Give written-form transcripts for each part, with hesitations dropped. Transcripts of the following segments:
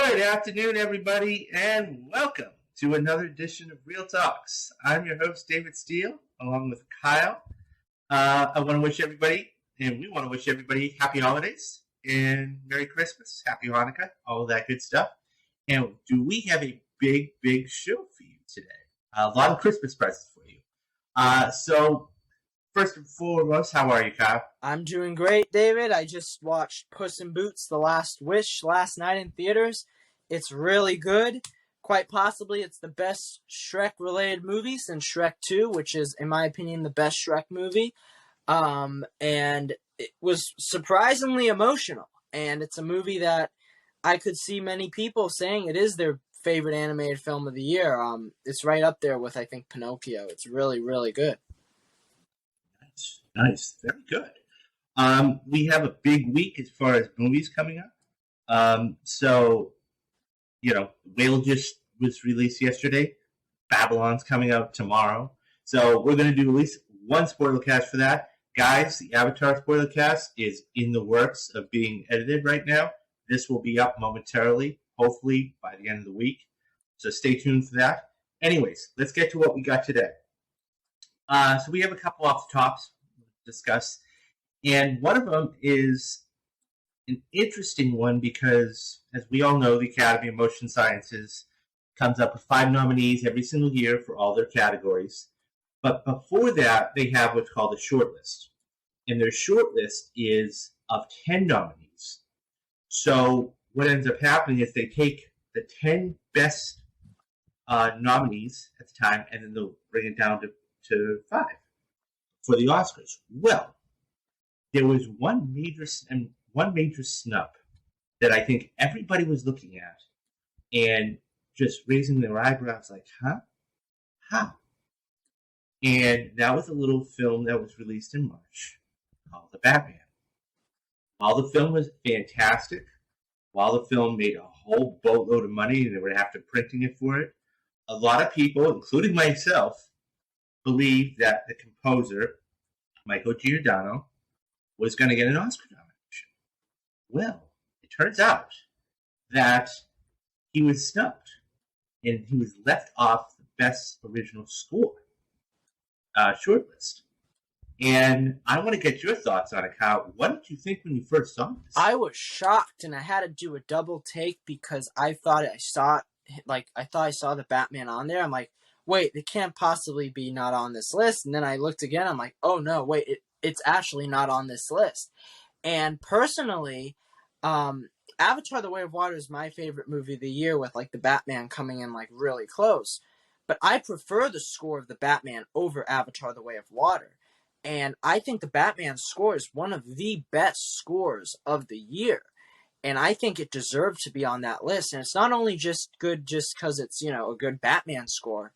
Good afternoon, everybody, and welcome to another edition of Real Talks. I'm your host, David Steele, along with Kyle. I want to wish everybody, and we want to wish everybody happy holidays and Merry Christmas, Happy Hanukkah, all of that good stuff. And do we have a big, big show for you today? A lot of Christmas presents for you. So, first and foremost, how are you, Kyle? I'm doing great, David. I just watched Puss in Boots: The Last Wish last night in theaters. It's really good. Quite possibly it's the best Shrek-related movie since Shrek 2, which is, in my opinion, the best Shrek movie. And it was surprisingly emotional. And it's a movie that I could see many people saying it is their favorite animated film of the year. It's right up there with, I think, Pinocchio. It's really, really good. Nice. Very good. We have a big week as far as movies coming up. Whale just was released yesterday. Babylon's coming out tomorrow. So we're going to do at least one spoiler cast for that. Guys, the Avatar spoiler cast is in the works of being edited right now. This will be up momentarily, hopefully by the end of the week. So stay tuned for that. Anyways, let's get to what we got today. So we have a couple off the tops to discuss. And one of them is an interesting one because, as we all know, the Academy of Motion Sciences comes up with 5 nominees every single year for all their categories. But before that, they have what's called a shortlist. And their shortlist is of 10 nominees. So what ends up happening is they take the 10 best nominees at the time, and then they'll bring it down to 5 for the Oscars. Well, there was one major snub that I think everybody was looking at and just raising their eyebrows like, huh? How? And that was a little film that was released in March called The Batman. While the film was fantastic, while the film made a whole boatload of money and they were after printing it for it, a lot of people, including myself, believed that the composer, Michael Giordano, was going to get an Oscar nomination. Well, it turns out that he was snubbed, and he was left off the Best Original Score shortlist. And I want to get your thoughts on it, Kyle. What did you think when you first saw this? I was shocked, and I had to do a double take because I thought I saw the Batman on there. I'm like, wait, it can't possibly be not on this list. And then I looked again. I'm like, oh no, wait, it's actually not on this list. And personally, Avatar: The Way of Water is my favorite movie of the year, with like the Batman coming in like really close. But I prefer the score of the Batman over Avatar: The Way of Water. And I think the Batman score is one of the best scores of the year. And I think it deserved to be on that list. And it's not only just good just because it's, a good Batman score,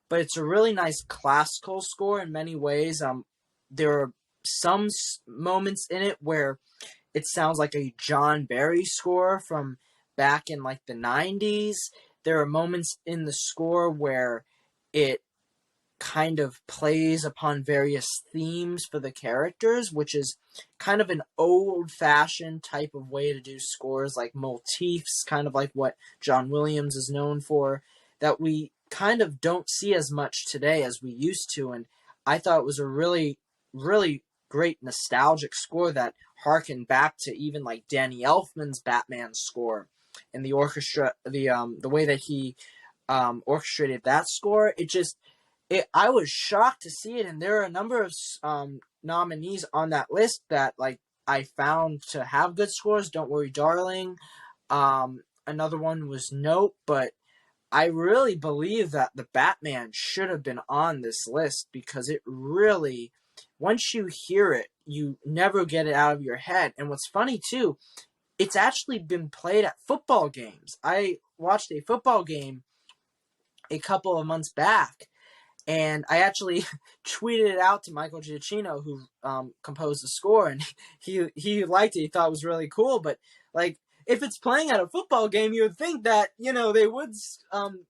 but it's a really nice classical score in many ways. There are some moments in it where it sounds like a John Barry score from back in like the 90s. There are moments in the score where it kind of plays upon various themes for the characters, which is kind of an old-fashioned type of way to do scores, like motifs, kind of like what John Williams is known for, that we kind of don't see as much today as we used to. And I thought it was a really, really great nostalgic score that harkened back to even like Danny Elfman's Batman score and the orchestra, the way that he orchestrated that score. I was shocked to see it, and there are a number of nominees on that list that like I found to have good scores. Don't Worry, Darling. Another one was Nope, but I really believe that the Batman should have been on this list because it really, once you hear it, you never get it out of your head. And what's funny too, it's actually been played at football games. I watched a football game a couple of months back, and I actually tweeted it out to Michael Giacchino, who composed the score, and he liked it. He thought it was really cool. But like, if it's playing at a football game, you would think that they would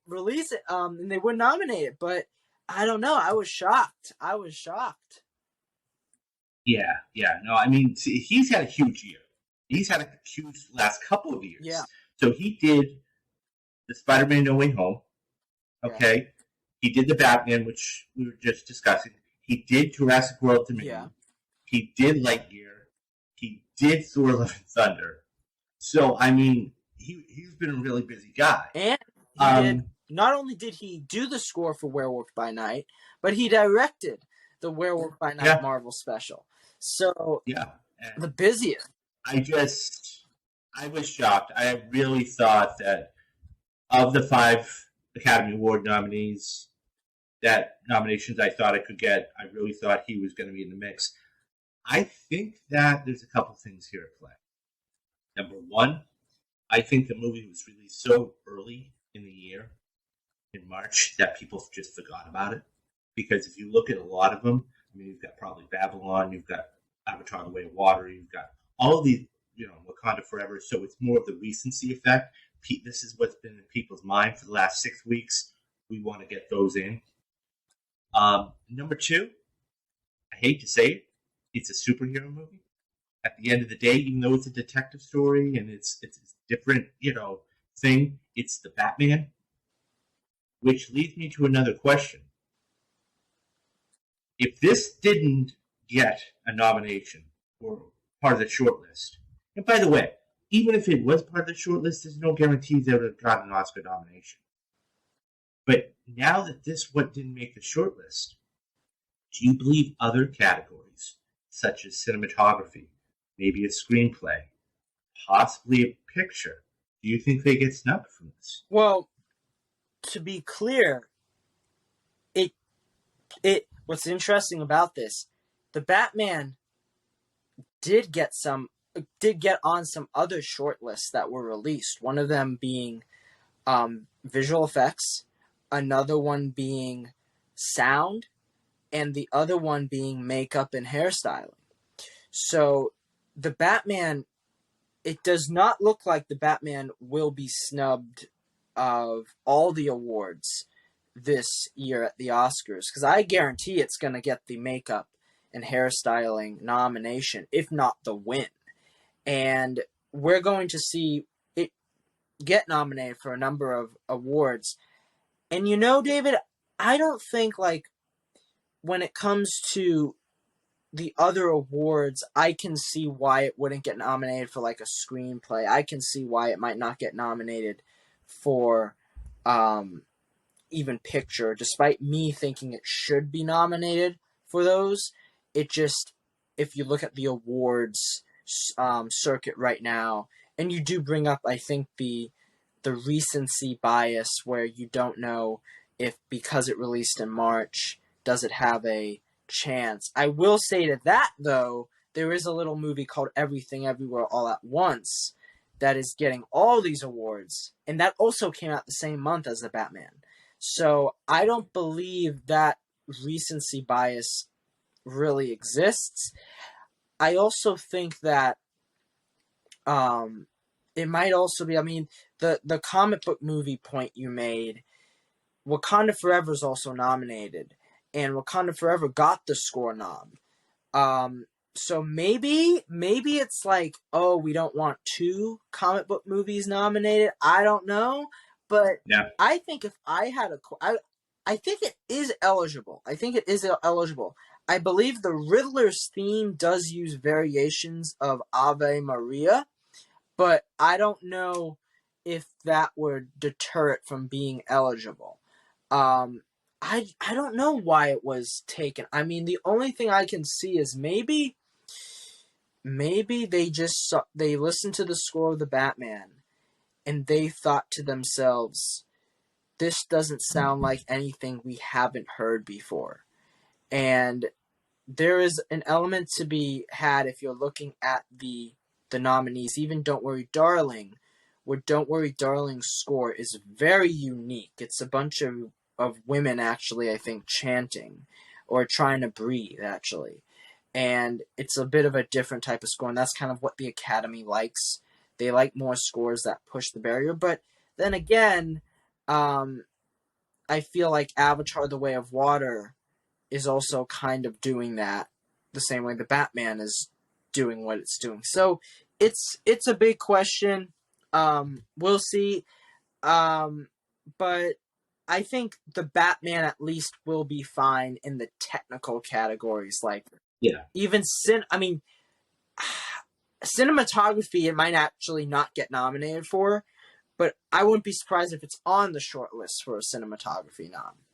release it and they would nominate it. But I don't know. I was shocked. Yeah. No, I mean, see, he's had a huge year. He's had a huge last couple of years. Yeah. So he did the Spider-Man No Way Home. Okay, Yeah. he did the Batman, which we were just discussing. He did Jurassic World Yeah. Dominion. He did Lightyear. He did Thor: Love and Thunder. So I mean, he's been a really busy guy. And he did. Um, Not only did he do the score for Werewolf by Night, but he directed the Werewolf by Night yeah, Marvel special. So yeah. And the busiest. I was shocked. I really thought that of the 5 Academy Award nominees, that nominations I thought I could get, I really thought he was going to be in the mix. I think that there's a couple things here at play. Number one, I think the movie was released so early in the year, in March, that people just forgot about it. Because if you look at a lot of them, I mean, you've got probably Babylon, you've got Avatar: The Way of Water, you've got all of these, Wakanda Forever. So it's more of the recency effect. This is what's been in people's mind for the last 6 weeks. We want to get those in. Number two, I hate to say it, it's a superhero movie. At the end of the day, even though it's a detective story and it's a different, thing, it's the Batman. Which leads me to another question. If this didn't get a nomination or part of the shortlist, and by the way, even if it was part of the shortlist, there's no guarantees they would have gotten an Oscar nomination. But now that this what didn't make the shortlist, do you believe other categories, such as cinematography, maybe a screenplay, possibly a picture, do you think they get snubbed from this? Well, to be clear, what's interesting about this, the Batman did get on some other shortlists that were released. One of them being visual effects, another one being sound, and the other one being makeup and hairstyling. So the Batman, it does not look like the Batman will be snubbed of all the awards this year at the Oscars, because I guarantee it's going to get the makeup and hairstyling nomination, if not the win. And we're going to see it get nominated for a number of awards. And David, I don't think, when it comes to the other awards, I can see why it wouldn't get nominated for, a screenplay. I can see why it might not get nominated for even picture, despite me thinking it should be nominated for those. It just, if you look at the awards circuit right now, and you do bring up, I think, the recency bias, where you don't know if, because it released in March, does it have a chance. I will say to that, though, there is a little movie called Everything Everywhere All at Once that is getting all these awards, and that also came out the same month as the Batman. So I don't believe that recency bias really exists. I also think that it might also be, the comic book movie point you made, Wakanda Forever is also nominated, and Wakanda Forever got the score nom. So maybe it's we don't want 2 comic book movies nominated. I don't know, but yeah. I think if I had I think it is eligible. I believe the Riddler's theme does use variations of Ave Maria, but I don't know if that would deter it from being eligible. I don't know why it was taken. The only thing I can see is maybe they listened to the score of the Batman and they thought to themselves, this doesn't sound like anything we haven't heard before. And there is an element to be had if you're looking at the nominees. Even Don't Worry Darling, where Don't Worry Darling's score is very unique. It's a bunch of women, actually, I think, chanting or trying to breathe, actually. And it's a bit of a different type of score, and that's kind of what the Academy likes. They like more scores that push the barrier. But then again, I feel like Avatar: The Way of Water is also kind of doing that the same way the Batman is doing what it's doing. So it's a big question. We'll see. But I think the Batman at least will be fine in the technical categories. Like, Yeah. even cinematography, it might actually not get nominated for, but I wouldn't be surprised if it's on the short list for a cinematography nom.